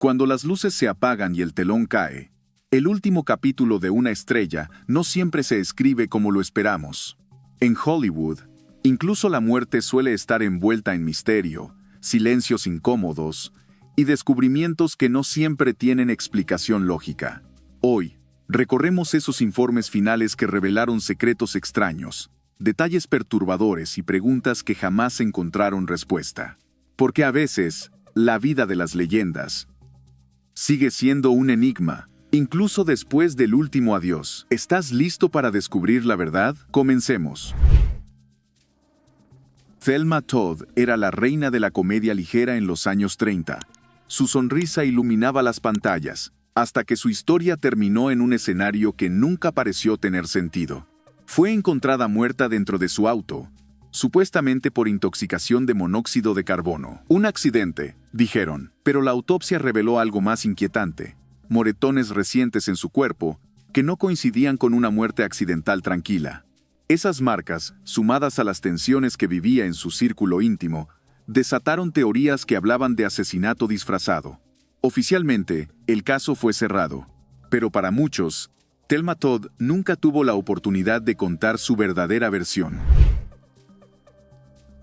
Cuando las luces se apagan y el telón cae, el último capítulo de una estrella no siempre se escribe como lo esperamos. En Hollywood, incluso la muerte suele estar envuelta en misterio, silencios incómodos y descubrimientos que no siempre tienen explicación lógica. Hoy, recorremos esos informes finales que revelaron secretos extraños, detalles perturbadores y preguntas que jamás encontraron respuesta. Porque a veces, la vida de las leyendas sigue siendo un enigma, incluso después del último adiós. ¿Estás listo para descubrir la verdad? Comencemos. Thelma Todd era la reina de la comedia ligera en los años 30. Su sonrisa iluminaba las pantallas, hasta que su historia terminó en un escenario que nunca pareció tener sentido. Fue encontrada muerta dentro de su auto, supuestamente por intoxicación de monóxido de carbono. Un accidente, dijeron, pero la autopsia reveló algo más inquietante: moretones recientes en su cuerpo, que no coincidían con una muerte accidental tranquila. Esas marcas, sumadas a las tensiones que vivía en su círculo íntimo, desataron teorías que hablaban de asesinato disfrazado. Oficialmente, el caso fue cerrado, pero para muchos, Thelma Todd nunca tuvo la oportunidad de contar su verdadera versión.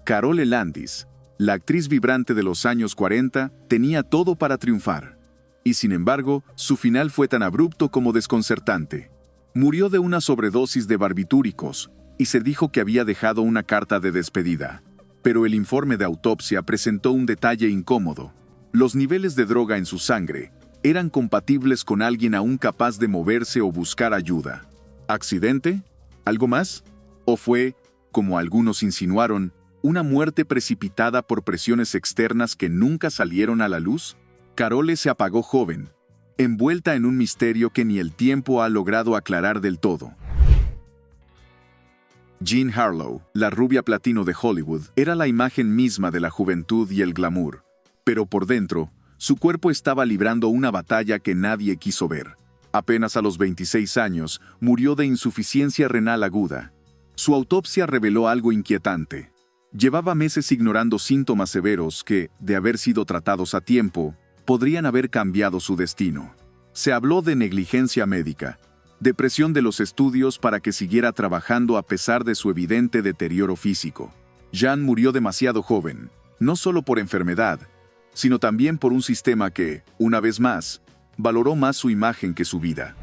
Carole Landis, la actriz vibrante de los años 40, tenía todo para triunfar. Y sin embargo, su final fue tan abrupto como desconcertante. Murió de una sobredosis de barbitúricos, y se dijo que había dejado una carta de despedida. Pero el informe de autopsia presentó un detalle incómodo. Los niveles de droga en su sangre eran compatibles con alguien aún capaz de moverse o buscar ayuda. ¿Accidente? ¿Algo más? ¿O fue, como algunos insinuaron, una muerte precipitada por presiones externas que nunca salieron a la luz? Carole se apagó joven, envuelta en un misterio que ni el tiempo ha logrado aclarar del todo. Jean Harlow, la rubia platino de Hollywood, era la imagen misma de la juventud y el glamour. Pero por dentro, su cuerpo estaba librando una batalla que nadie quiso ver. Apenas a los 26 años, murió de insuficiencia renal aguda. Su autopsia reveló algo inquietante. Llevaba meses ignorando síntomas severos que, de haber sido tratados a tiempo, podrían haber cambiado su destino. Se habló de negligencia médica, de presión de los estudios para que siguiera trabajando a pesar de su evidente deterioro físico. Jean murió demasiado joven, no solo por enfermedad, sino también por un sistema que, una vez más, valoró más su imagen que su vida.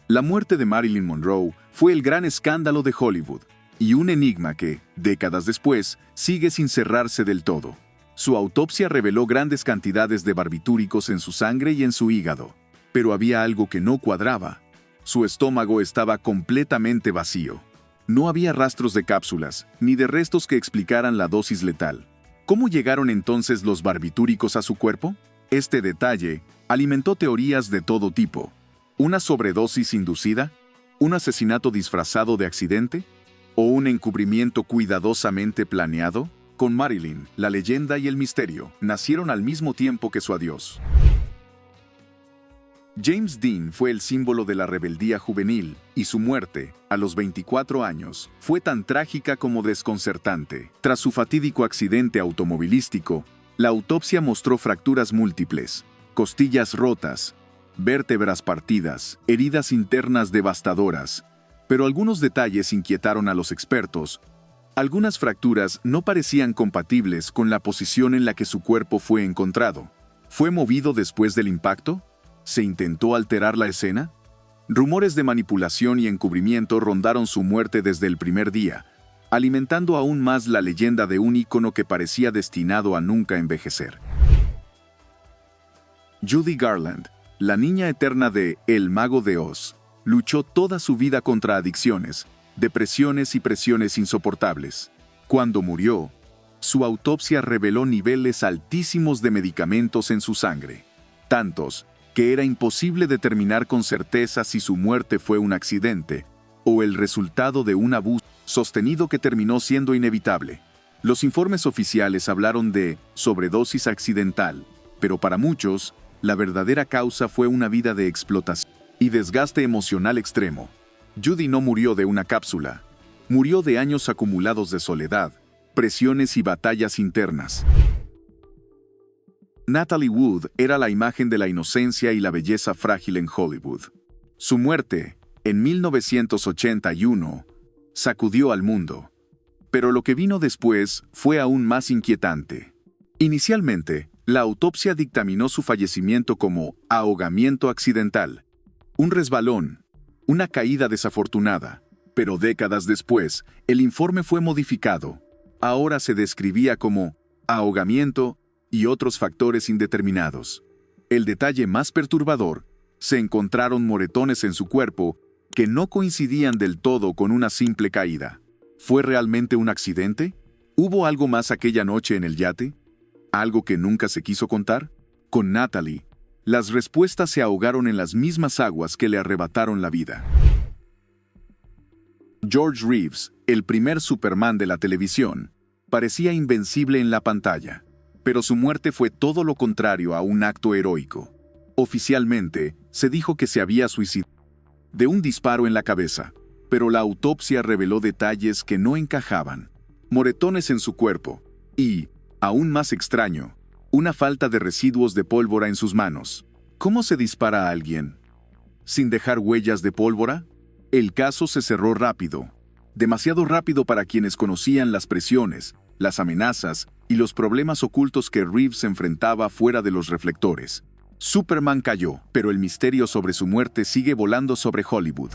La muerte de Marilyn Monroe fue el gran escándalo de Hollywood, y un enigma que, décadas después, sigue sin cerrarse del todo. Su autopsia reveló grandes cantidades de barbitúricos en su sangre y en su hígado, pero había algo que no cuadraba. Su estómago estaba completamente vacío. No había rastros de cápsulas, ni de restos que explicaran la dosis letal. ¿Cómo llegaron entonces los barbitúricos a su cuerpo? Este detalle alimentó teorías de todo tipo. ¿Una sobredosis inducida? ¿Un asesinato disfrazado de accidente? ¿O un encubrimiento cuidadosamente planeado? Con Marilyn, la leyenda y el misterio nacieron al mismo tiempo que su adiós. James Dean fue el símbolo de la rebeldía juvenil, y su muerte, a los 24 años, fue tan trágica como desconcertante. Tras su fatídico accidente automovilístico, la autopsia mostró fracturas múltiples, costillas rotas, vértebras partidas, heridas internas devastadoras. Pero algunos detalles inquietaron a los expertos. Algunas fracturas no parecían compatibles con la posición en la que su cuerpo fue encontrado. ¿Fue movido después del impacto? ¿Se intentó alterar la escena? Rumores de manipulación y encubrimiento rondaron su muerte desde el primer día, alimentando aún más la leyenda de un ícono que parecía destinado a nunca envejecer. Judy Garland, la niña eterna de El Mago de Oz, luchó toda su vida contra adicciones, depresiones y presiones insoportables. Cuando murió, su autopsia reveló niveles altísimos de medicamentos en su sangre, tantos que era imposible determinar con certeza si su muerte fue un accidente o el resultado de un abuso sostenido que terminó siendo inevitable. Los informes oficiales hablaron de sobredosis accidental, pero para muchos, la verdadera causa fue una vida de explotación y desgaste emocional extremo. Judy no murió de una cápsula, murió de años acumulados de soledad, presiones y batallas internas. Natalie Wood era la imagen de la inocencia y la belleza frágil en Hollywood. Su muerte, en 1981, sacudió al mundo. Pero lo que vino después fue aún más inquietante. Inicialmente, la autopsia dictaminó su fallecimiento como ahogamiento accidental, un resbalón, una caída desafortunada. Pero décadas después, el informe fue modificado. Ahora se describía como ahogamiento y otros factores indeterminados. El detalle más perturbador: se encontraron moretones en su cuerpo que no coincidían del todo con una simple caída. ¿Fue realmente un accidente? ¿Hubo algo más aquella noche en el yate? ¿Algo que nunca se quiso contar? Con Natalie, las respuestas se ahogaron en las mismas aguas que le arrebataron la vida. George Reeves, el primer Superman de la televisión, parecía invencible en la pantalla, pero su muerte fue todo lo contrario a un acto heroico. Oficialmente, se dijo que se había suicidado de un disparo en la cabeza, pero la autopsia reveló detalles que no encajaban: moretones en su cuerpo y, aún más extraño, una falta de residuos de pólvora en sus manos. ¿Cómo se dispara a alguien? ¿Sin dejar huellas de pólvora? El caso se cerró rápido. Demasiado rápido para quienes conocían las presiones, las amenazas y los problemas ocultos que Reeves enfrentaba fuera de los reflectores. Superman cayó, pero el misterio sobre su muerte sigue volando sobre Hollywood.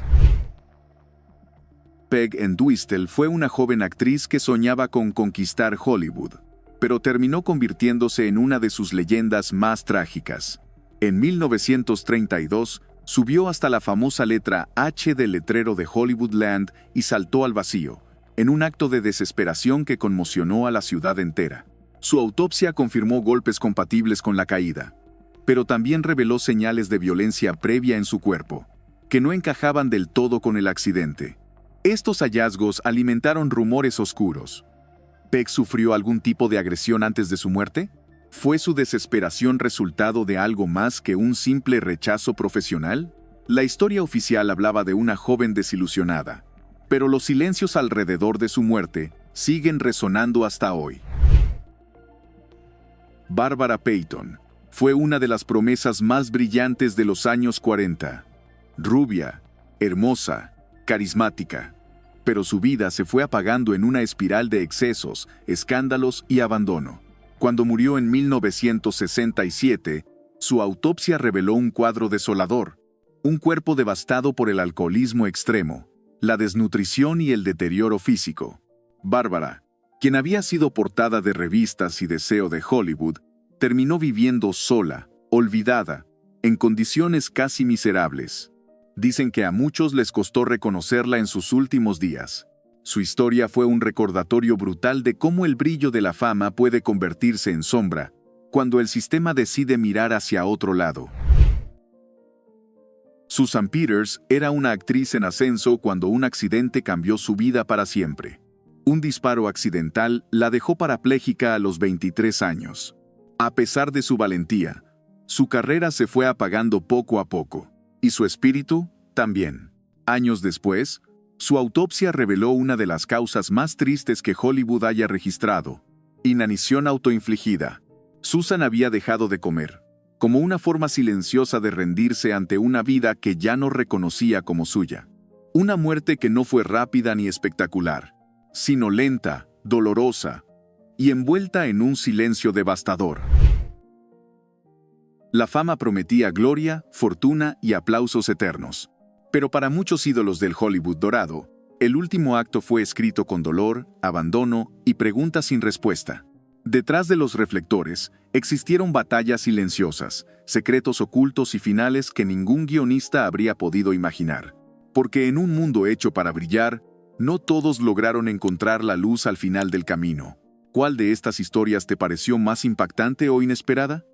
Peg Entwistle fue una joven actriz que soñaba con conquistar Hollywood, pero terminó convirtiéndose en una de sus leyendas más trágicas. En 1932, subió hasta la famosa letra H del letrero de Hollywoodland y saltó al vacío, en un acto de desesperación que conmocionó a la ciudad entera. Su autopsia confirmó golpes compatibles con la caída, pero también reveló señales de violencia previa en su cuerpo, que no encajaban del todo con el accidente. Estos hallazgos alimentaron rumores oscuros. ¿Peg sufrió algún tipo de agresión antes de su muerte? ¿Fue su desesperación resultado de algo más que un simple rechazo profesional? La historia oficial hablaba de una joven desilusionada, pero los silencios alrededor de su muerte siguen resonando hasta hoy. Barbara Payton fue una de las promesas más brillantes de los años 40. Rubia, hermosa, carismática. Pero su vida se fue apagando en una espiral de excesos, escándalos y abandono. Cuando murió en 1967, su autopsia reveló un cuadro desolador: un cuerpo devastado por el alcoholismo extremo, la desnutrición y el deterioro físico. Bárbara, quien había sido portada de revistas y deseo de Hollywood, terminó viviendo sola, olvidada, en condiciones casi miserables. Dicen que a muchos les costó reconocerla en sus últimos días. Su historia fue un recordatorio brutal de cómo el brillo de la fama puede convertirse en sombra cuando el sistema decide mirar hacia otro lado. Susan Peters era una actriz en ascenso cuando un accidente cambió su vida para siempre. Un disparo accidental la dejó parapléjica a los 23 años. A pesar de su valentía, su carrera se fue apagando poco a poco, y su espíritu también. Años después, su autopsia reveló una de las causas más tristes que Hollywood haya registrado: inanición autoinfligida. Susan había dejado de comer, como una forma silenciosa de rendirse ante una vida que ya no reconocía como suya. Una muerte que no fue rápida ni espectacular, sino lenta, dolorosa y envuelta en un silencio devastador. La fama prometía gloria, fortuna y aplausos eternos. Pero para muchos ídolos del Hollywood dorado, el último acto fue escrito con dolor, abandono y preguntas sin respuesta. Detrás de los reflectores existieron batallas silenciosas, secretos ocultos y finales que ningún guionista habría podido imaginar. Porque en un mundo hecho para brillar, no todos lograron encontrar la luz al final del camino. ¿Cuál de estas historias te pareció más impactante o inesperada?